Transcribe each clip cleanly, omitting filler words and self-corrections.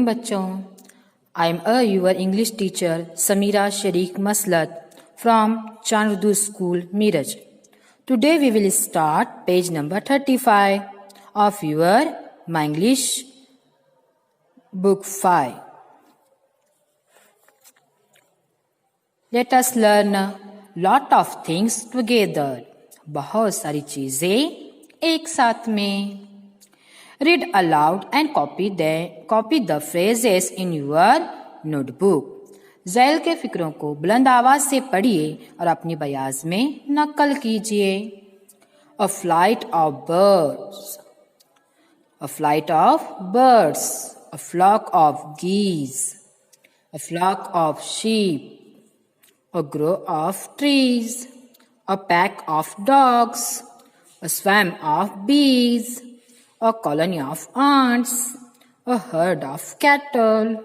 बच्चों, I am your English teacher Sameera Sharik Maslat from Chand Urdu school Miraj. Today we will start page number 35 of your My English book 5. Let us learn a lot of things together. बहुत सारी चीजें एक साथ में. Read aloud and copy the phrases in your notebook. ज़ैल के फिक्रों को बुलंद आवाज से पढ़िए और अपनी बयाज में नकल कीजिए. A flight of birds. A flight of birds. A flock of geese. A flock of sheep. A grove of trees. A pack of dogs. A swarm of bees. A colony of ants. A herd of cattle.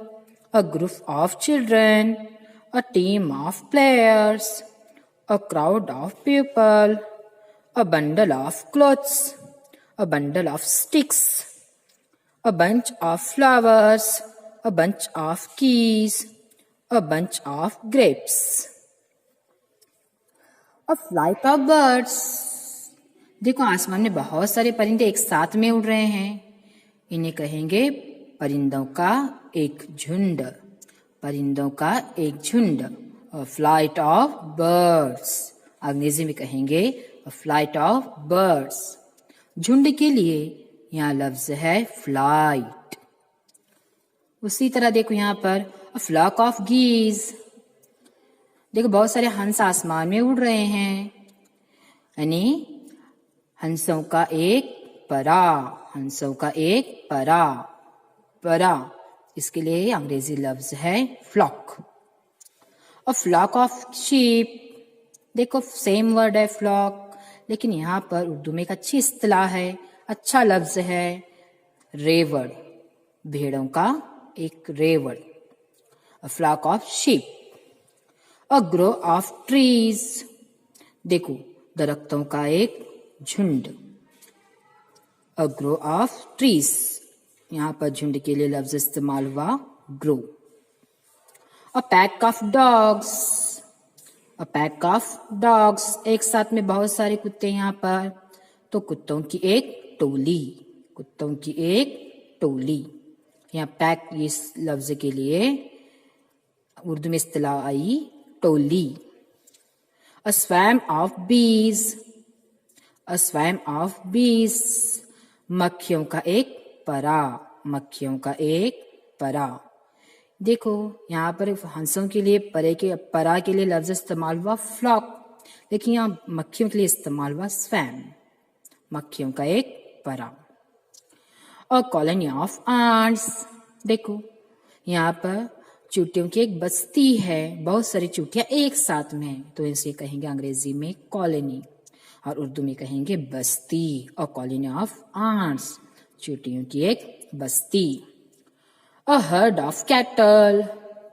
A group of children, a team of players, a crowd of people, a bundle of clothes, a bundle of sticks, a bunch of flowers, a bunch of keys, a bunch of grapes. A flight of birds. देखो आसमान में बहुत सारे परिंदे एक साथ में उड़ रहे हैं. इन्हें कहेंगे परिंदों का एक झुंड. परिंदों का एक झुंड. A flight of birds. अंग्रेजी में कहेंगे a flight of birds. झुंड के लिए यहाँ लफ्ज है flight. उसी तरह देखो यहाँ पर a flock of geese. देखो बहुत सारे हंस आसमान में उड़ रहे हैं. यानी हंसों का एक परा. हंसों का एक परा. परा इसके लिए अंग्रेजी लफ्ज है flock. A flock of sheep. देखो सेम वर्ड है फ्लॉक, लेकिन यहाँ पर उर्दू में एक अच्छी इस्तिलाह है, अच्छा लफ्ज है रेवड़. भेड़ों का एक रेवड़. A flock of sheep. A grove of trees. देखो दरख्तों का एक झुंड. A grove of trees. यहाँ पर झुंड के लिए लफ्ज इस्तेमाल हुआ grove. A pack of dogs. A pack of dogs. एक साथ में बहुत सारे कुत्ते यहाँ पर, तो कुत्तों की एक टोली. कुत्तों की एक टोली. यहाँ पैक इस लफ्ज के लिए उर्दू में इस्तेलाह आई टोली. अ स्वैम ऑफ बीज. अ स्वैम ऑफ बीज. मक्खियों का एक परा. मक्खियों का एक परा. देखो यहाँ पर हंसों के लिए परा के लिए लफ्ज इस्तेमाल हुआ फ्लॉक, लेकिन यहाँ मक्खियों के लिए इस्तेमाल हुआ स्वैम. मक्खियों का एक परा. और कॉलोनी ऑफ आंट्स. देखो यहाँ पर चींटियों की एक बस्ती है. बहुत सारी चींटियां एक साथ में है, तो इसे कहेंगे अंग्रेजी में कॉलोनी और उर्दू में कहेंगे बस्ती. और कॉलोनी ऑफ आंट्स. चींटियों की एक बस्ती. A herd of cattle.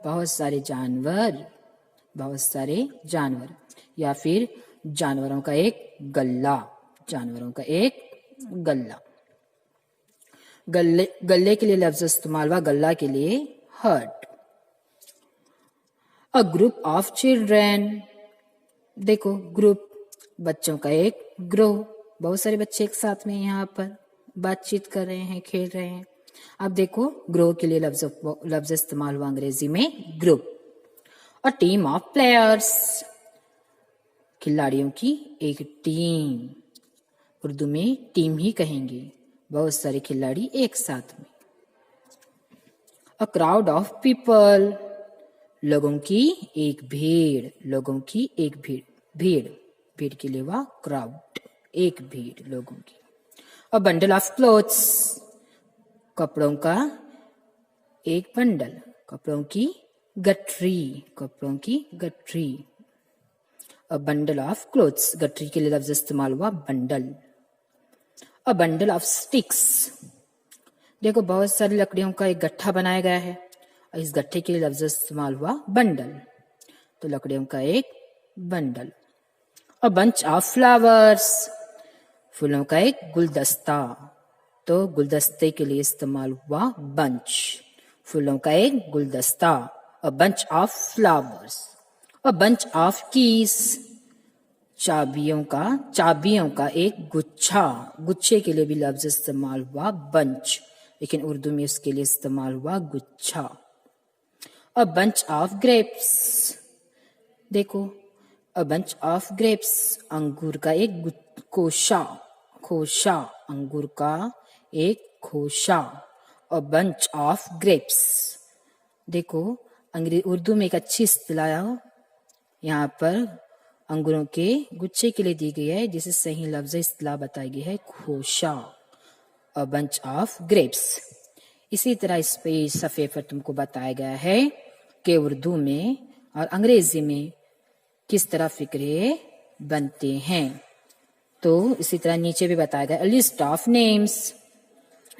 बहुत सारे जानवर. बहुत सारे जानवर. या फिर जानवरों का एक गल्ला. जानवरों का एक गल्ला. गल्ले के लिए लफ्ज इस्तेमाल हुआ गल्ला के लिए heard. A group of children. देखो ग्रुप बच्चों का एक ग्रोह. बहुत सारे बच्चे एक साथ में यहाँ पर बातचीत कर रहे हैं, खेल रहे हैं. अब देखो ग्रोह के लिए लफ्ज इस्तेमाल हुआ अंग्रेजी में group. A team of players. खिलाड़ियों की एक टीम. उर्दू में टीम ही कहेंगे. बहुत सारे खिलाड़ी एक साथ में. A crowd of people. लोगों की एक भीड़. लोगों की एक भीड़. भीड़. भीड़ के लिए हुआ क्राउड. एक भीड़ लोगों की. A bundle of clothes. कपड़ों का एक बंडल. कपड़ों की गठरी. कपड़ों की गठरी. A bundle of clothes. गठरी के लिए लफ्ज इस्तेमाल हुआ bundle. A bundle of sticks. देखो बहुत सारी लकड़ियों का एक गट्ठा बनाया गया है, और इस गट्ठे के लिए लफ्ज इस्तेमाल हुआ बंडल. तो लकड़ियों का एक bundle. A bunch of flowers. फूलों का एक गुलदस्ता. तो गुलदस्ते के लिए इस्तेमाल हुआ बंच. फूलों का एक गुलदस्ता, a bunch of flowers. A bunch of keys, चाबियों का एक गुच्छा। गुच्छे के लिए भी लफ्ज इस्तेमाल हुआ बंच, लेकिन उर्दू में उसके लिए इस्तेमाल हुआ गुच्छा। अ बंच ऑफ ग्रेप्स, देखो, अ बंच ऑफ ग्रेप्स, अंगूर का एक खोशा, अंगूर का एक खोशा। अ बंच ऑफ ग्रेप्स, देखो, उर्दू में एक अच्छी इस्तिलाह यहाँ पर अंगूरों के गुच्छे के लिए दी गई है, जिसे सही लफ्ज इस्तिलाह बताई गई है खोशा, अ बंच ऑफ ग्रेप्स। इसी तरह इस पे सफ़े पर तुमको बताया गया है कि उर्दू में और अंग्रेजी में किस तरह फिक्रे बनते हैं। तो इसी तरह नीचे भी बताया गया, लिस्ट ऑफ नेम्स,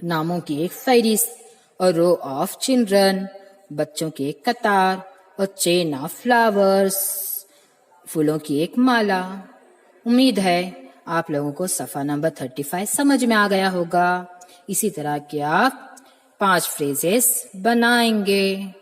नामों की एक फहरिस्त, और रो ऑफ चिल्ड्रन, बच्चों की एक कतार, और चेन ऑफ फ्लावर्स, फूलों की एक माला। उम्मीद है आप लोगों को सफ़ा नंबर 35 समझ में आ गया होगा। इसी तरह के आप 5 फ्रेजेस बनाएंगे।